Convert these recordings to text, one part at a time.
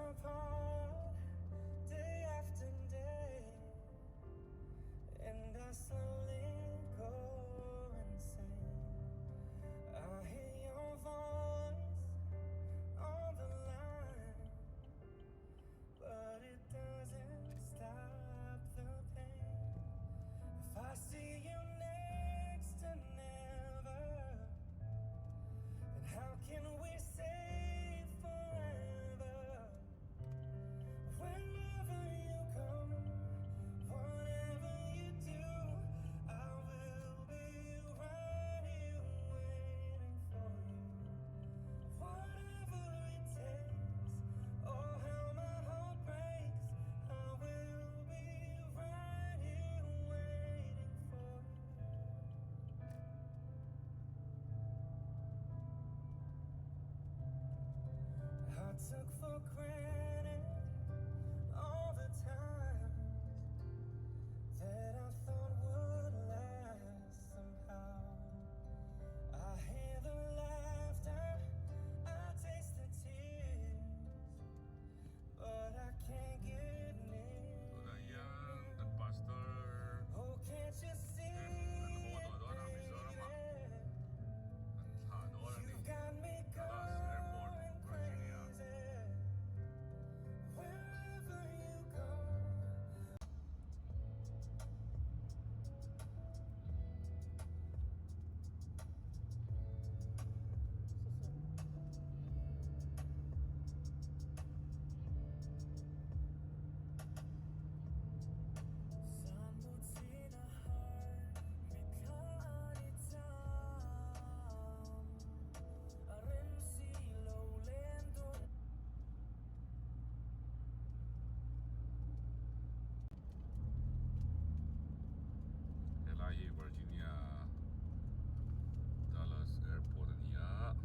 apart day after day, and I slowly go insane. I hear your voice on the line, but it doesn't stop the pain. If I see you next to never, then how can we say forever? Whenever you come, whatever you do, I will be right here waiting for you. Whatever it takes, oh how my heart breaks, I will be right here waiting for you. I took for granted all the times that I thought would last somehow. I hear the laughter, I taste the tears, but I can't get near. Ayan, dan Pastor Oh, can't you see it, baby? You've got me going crazy. Wherever you go. LA, Virginia, Dallas Airport niya,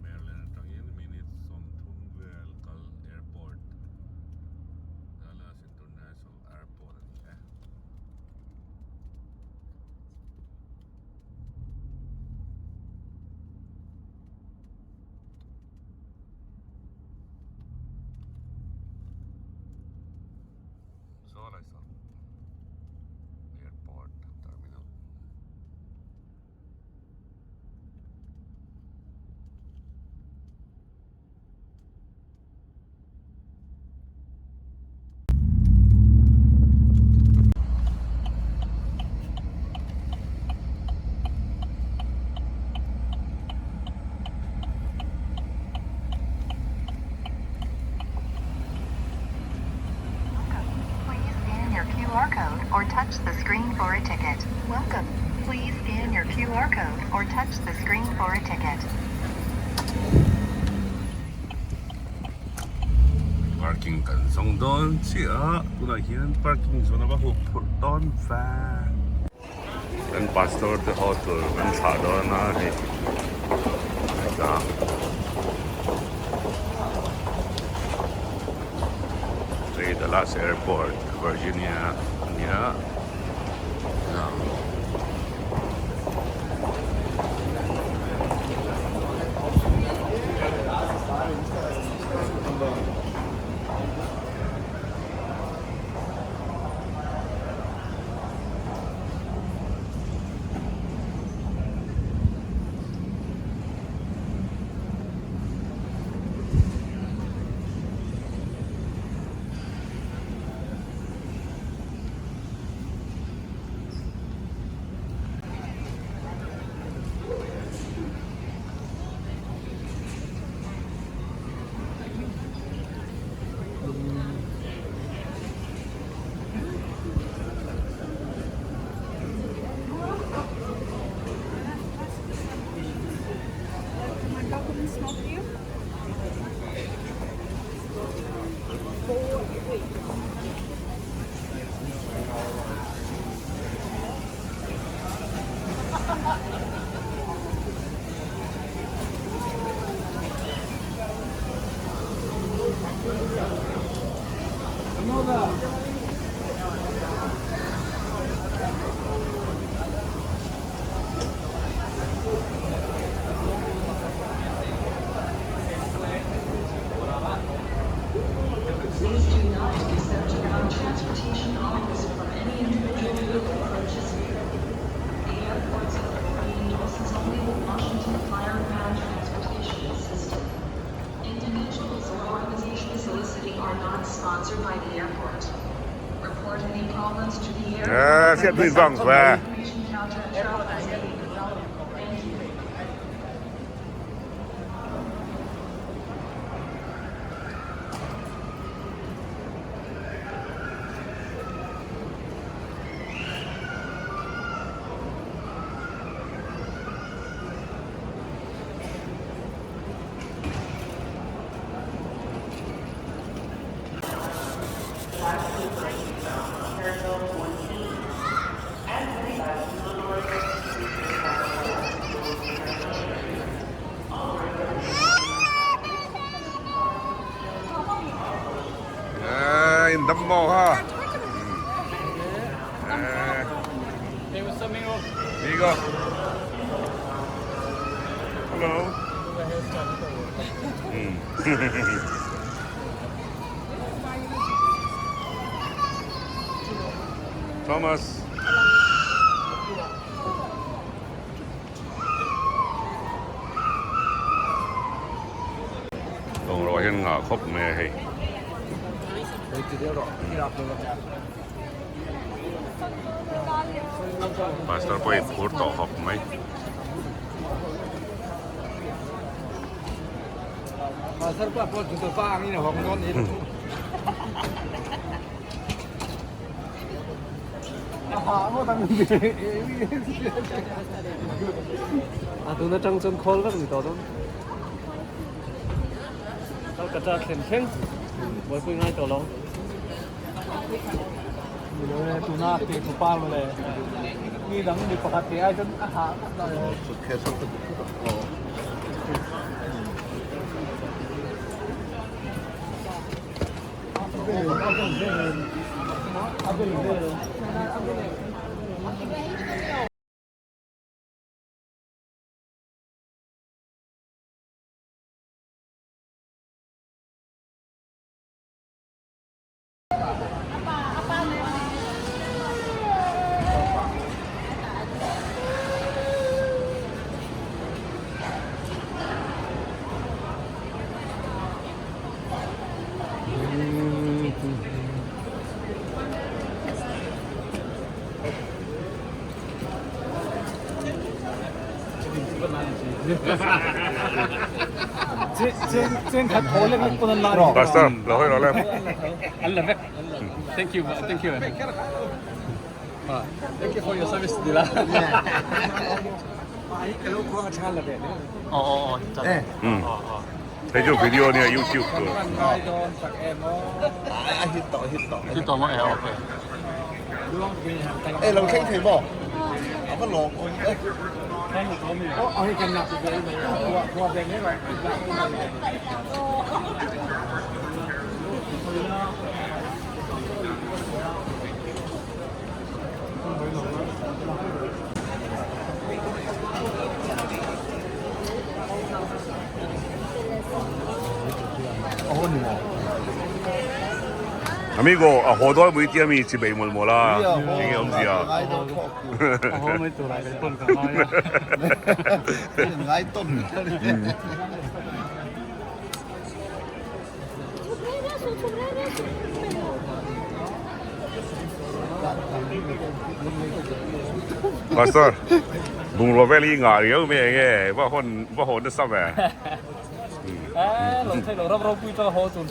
Maryland tangin minutes som Tunwell Kal Airport, Dallas International Airport niya. So like some airport terminal. Please scan your QR code or touch the screen for a ticket. Welcome. Please scan your QR code or touch the screen for a ticket. Parking kan song don siya tunahian parking zona ba ho don van dan Pastor the hotel kan sado na he ka Dallas Airport, Virginia niya. Siết đi vòng về. In the mall, huh? Hey, what's up, amigo? Here you go. Hello. Thomas. Còn rồi trên ngõ khóc mẹ hay. Pastor po ay purto hop may. Pastor po po dito pa ang ina hong non ito. Mo tang ni. Ato na chang chang call lang dito don. Sao cả cha khen khen. Mới quên ngay tổ lòng. Rồi tụi nó thì tụi ba rồi. Đi đắng đi phát thì ai cũng hả rồi. Khe xong tất cả. Trên thật khổ lên con ăn lại. Pastor, rồi rồi lên. Allah back. Thank you. Thank you for your service, Dila. Cái lúc có cha là đẹp. Thấy cho video này YouTube rồi. Ai don sạc em nó. Hítต่อ ที่ตัวมาแอลโอเค เอ้ยเราแข่งเทบอกเอาก็ลองเอ้ย เอาให้กันหนักไปเลยพอแดงนี่แหละ Amigo, a hodol muy tía mi si bay mol mola. Sige om siya. โอ้โหไม่ตัวไรเป็นต้นกับน้อย ง่ายต้น Pastor, bung lo veli ngà riu me nghe, ba hon de sabe. หลงใช่หลงรับเราคุยตัวโหตุน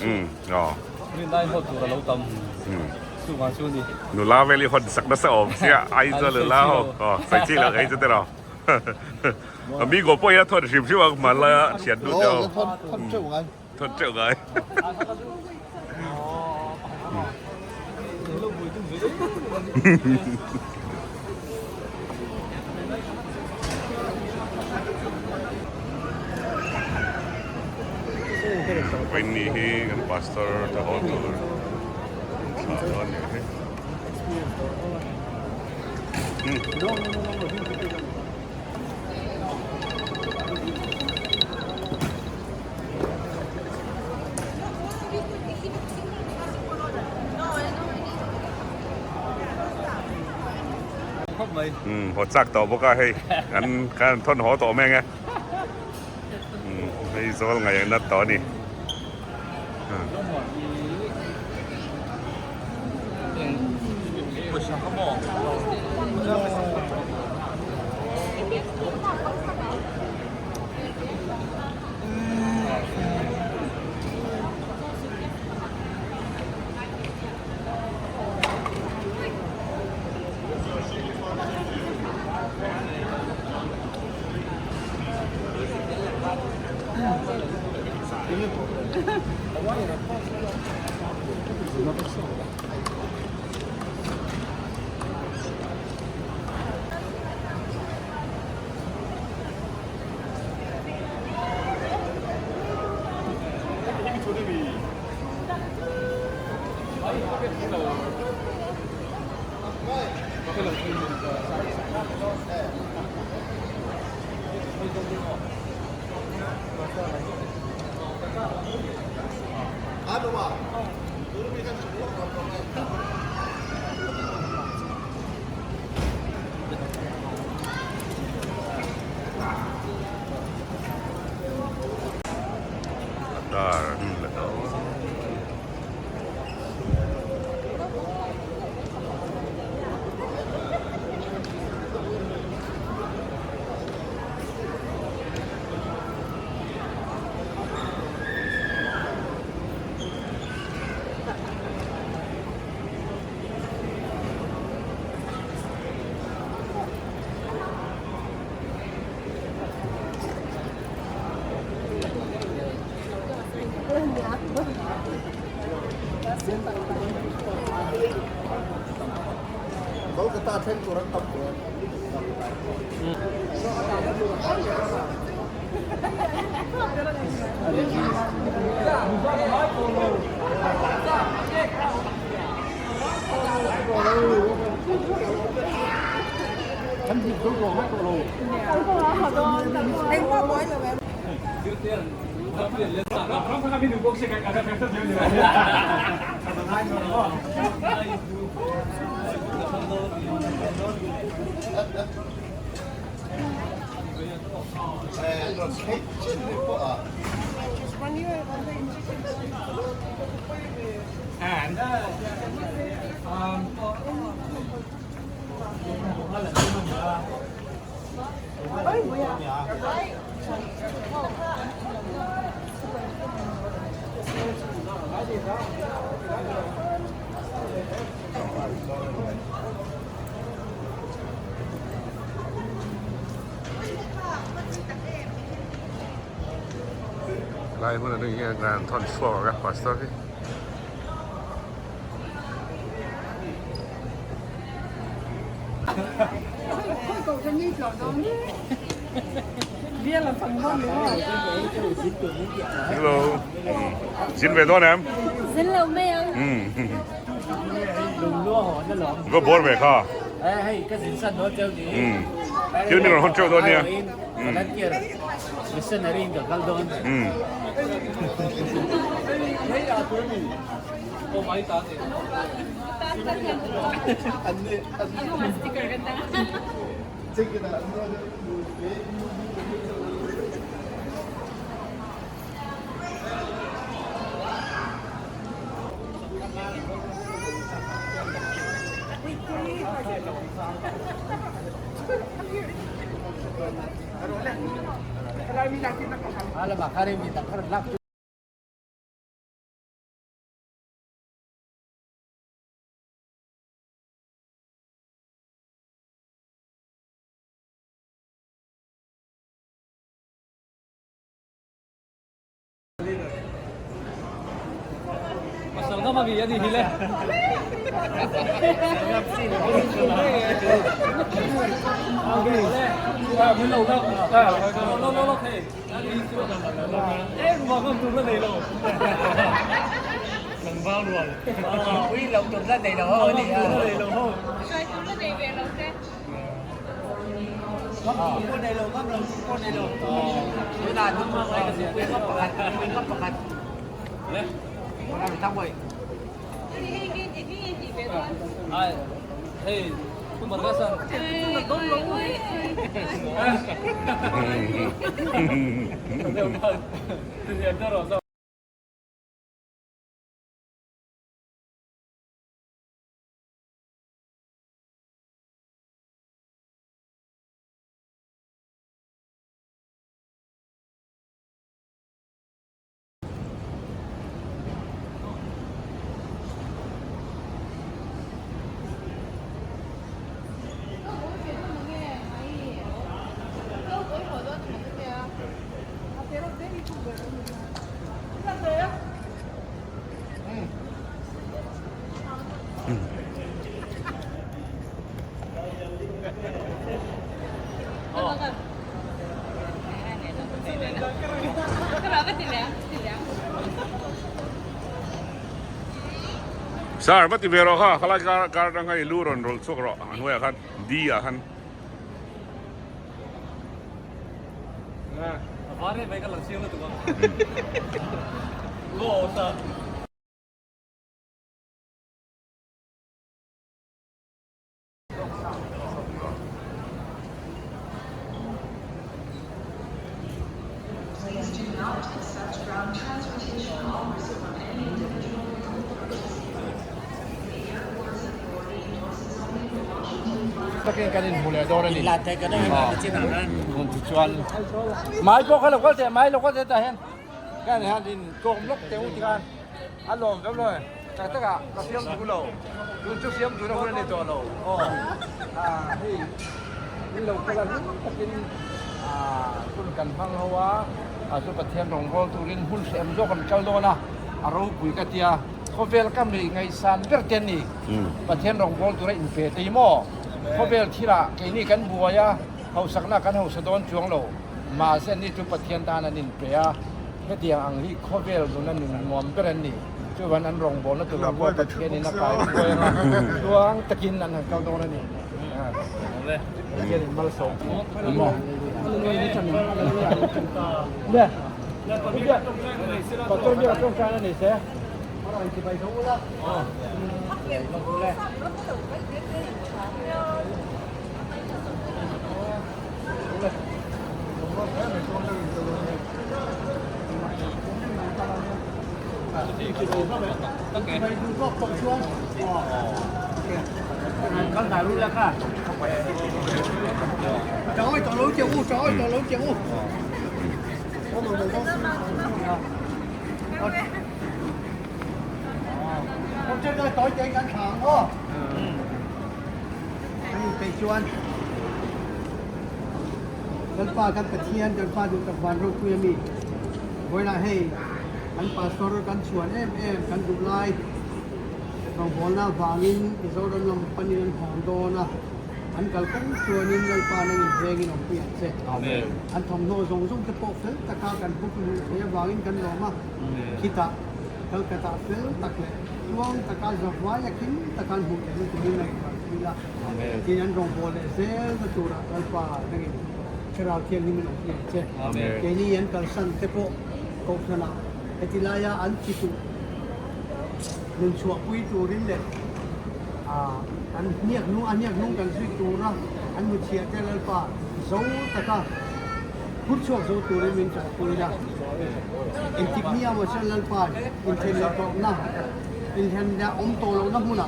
Oh. นี่ได้โหตุนเราตำสู้มาสู้นี่ Nu la veli hon sak na sa om sia ai zo le la ho. Oh, sai chi la ai zo de ro. Amigo po ya thod ship shiwa ma la xian du โอ้ jo. ท่อนเจ้าไง Thod cheu gai. วันนี้กันพาสเตอร์จะออกตัวสาธารณะเนี่ยพอจักต่อพวกก็ให้อันการทนหอต่อแม่ไงไม่สอนไงนัดต่อนี่ เขาบอกเขาก็ตาเช่นตัวรักตับตัว 이거 새치는 거야. ไล่มันนึงงานทอนฟอร์กับพาสต้าที่ Biết là phần ngon đúng không? Hello. Xin về thôi em. Xin lỗi mẹ. Đừng lúa hổ cho lộn. Có bốn về kho. Ê, hay cái dính sân nó treo gì? Chứ mình còn không treo thôi nha. Còn đánh kia rồi. Cái sân này riêng cả găng đôn. Ô máy ta thì. Ala bakari minta kerlap. Masal ka magiya di hile. Mình lâu đâu? Lâu thế. Em mà không tụi nó đầy đâu. Lần vào luôn. Quý lâu tụi nó đầy đâu hơn thì. Đầy đâu hơn. Con đầy đâu con đầy đâu. Bữa nào chúng nó lại cái gì quên gấp bạc hạt. Lên. Con làm xong rồi. Ai. Hey. Kumagasan. Hey. Kenapa tidak? Tidak. Sar, pati vero ha, kalau karena ngai luron rol sokro, anu ya kan, dia kan. Nah, apa nih mereka langsung itu kan? Gua usah. Pakai kanin mulai ada orang ni. Latte kan ada cina kan. Untuk jual. Mai pun kalau kau saya mai lo kau saya tahan. Kan hadin kau lok temu tikan. Alom betul lah. Kata tak, kasiam tu lo. Untuk siam tu orang ni tu lo. Oh. Ni lo kalau ni pakaiคุณกันพังเขาว่าสุปเทียนรองเขาตุรินหุ่นเสียมโยกันเจ้าโลนะอารมณ์คุยกันเตียเขาเวลกัมมีไงสันเบอร์เทนนี่ปเทียนรองเขาตุรินเฟตีโมเขาเวลที่ละแค่นี้กันบัวยาเขาสักนักกันเขาสะดอนช่วงโลมาเส้นนี้จุปเทียนตานันนินเปียแค่เตียอังฮีเขาเวลตรงนั้นหนึ่งงอมเบอร์นี่ช่วยวันนั้นรองบอลแล้วตัวบัวปเทียนนี่นักการบัวนะตัวตะกินนั่นเจ้าโลนั่นนี่ตะกินมาส่งมองเนี่ยพอต้นเยอะต้องการอะไรเสียอะไรที่ไปทุ่งละอ๋อลงทุนเลยไปดูรอบตรงช่วงเขาถ่ายรูปแล้วค่ะtrời ơi toàn lối chèo u trời ơi toàn lối chèo u không chơi chơi tối chơi căng thẳng quá anhไปชวนกันฟ้ากันตะเทียนกันฟ้าดูตะวันรูปคุยมีเวลาให้กันป่าสรกันชวนเอ็มกันดูไลรองหัวหน้าบางินอิโซดลมปนินหอมโดนะอันกัลกันชวนนินเลยปานังเฮกินออกเปียเสอันทอมโนทรงทรงจะปกเฟลตะกากันพวกนี้เฮียบางินกันลงมาคิดะกัลกตะเฟลตะเลช่วงตะกาจับไว้ยักินตะการหูแต่ตัวนี้เลยมีละที่นั้นรองหัวเลยเซลประตูระกัลปานังชราเทียนนี่มันออกเปียเสแค่นี้ยันกัลสันเตโปกอกนาไอติลายาอันจิตุหนึ่งชั่วปุยตัวรินเลยอันเนียกนุ่งกันสุดตัวร่างอันมุเชียเจริญป่าโซ่ตะกาพุทธช่วงโซ่ตัวรินมินจักปุยละอินทิกเนียมาเชลันป่าอินเทนเลตอกนะอินเทนเดอมโตลงน้ำมุนะ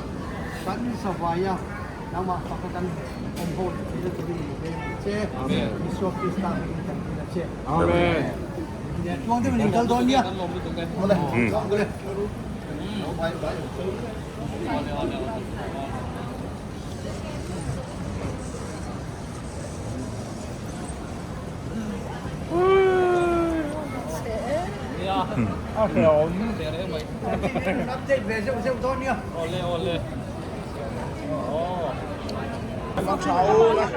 กันสบายะน้ำมาฟักกันอมโพดที่จะกินเจ้มิสโซฟิสตาร์กินกันเจ้อาเมนเนี่ยช่วงที่มันยิงกันโดนเนี่ยมาเลยOke, om. Update besok tahunnya. Oleh. Oh. Emang tahu lah.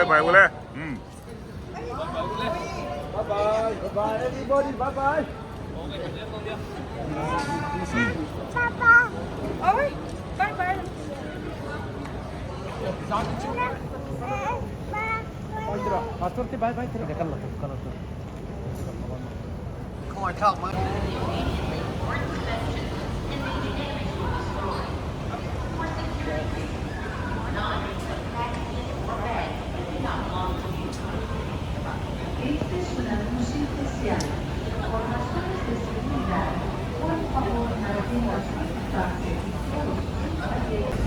Bye boleh. Bye everybody. Bye. Papa. Oi, bye. Atur ti bye. Dekan lah. Kau mau tak mah? Esta es un anuncio especial. Por razones de seguridad, por favor, mantenga su distancia y todos sus paquetes.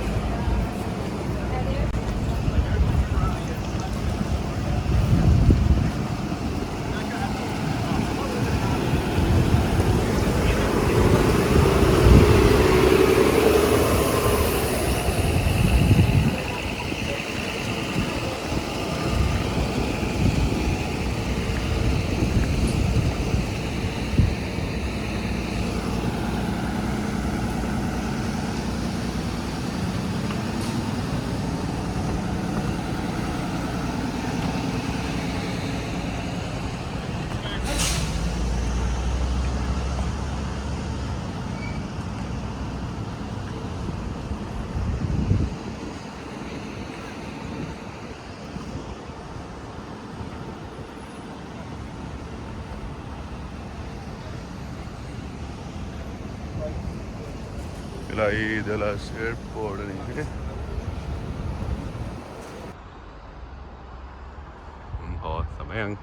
Fly Dallas Airport ini. Oh, sama yang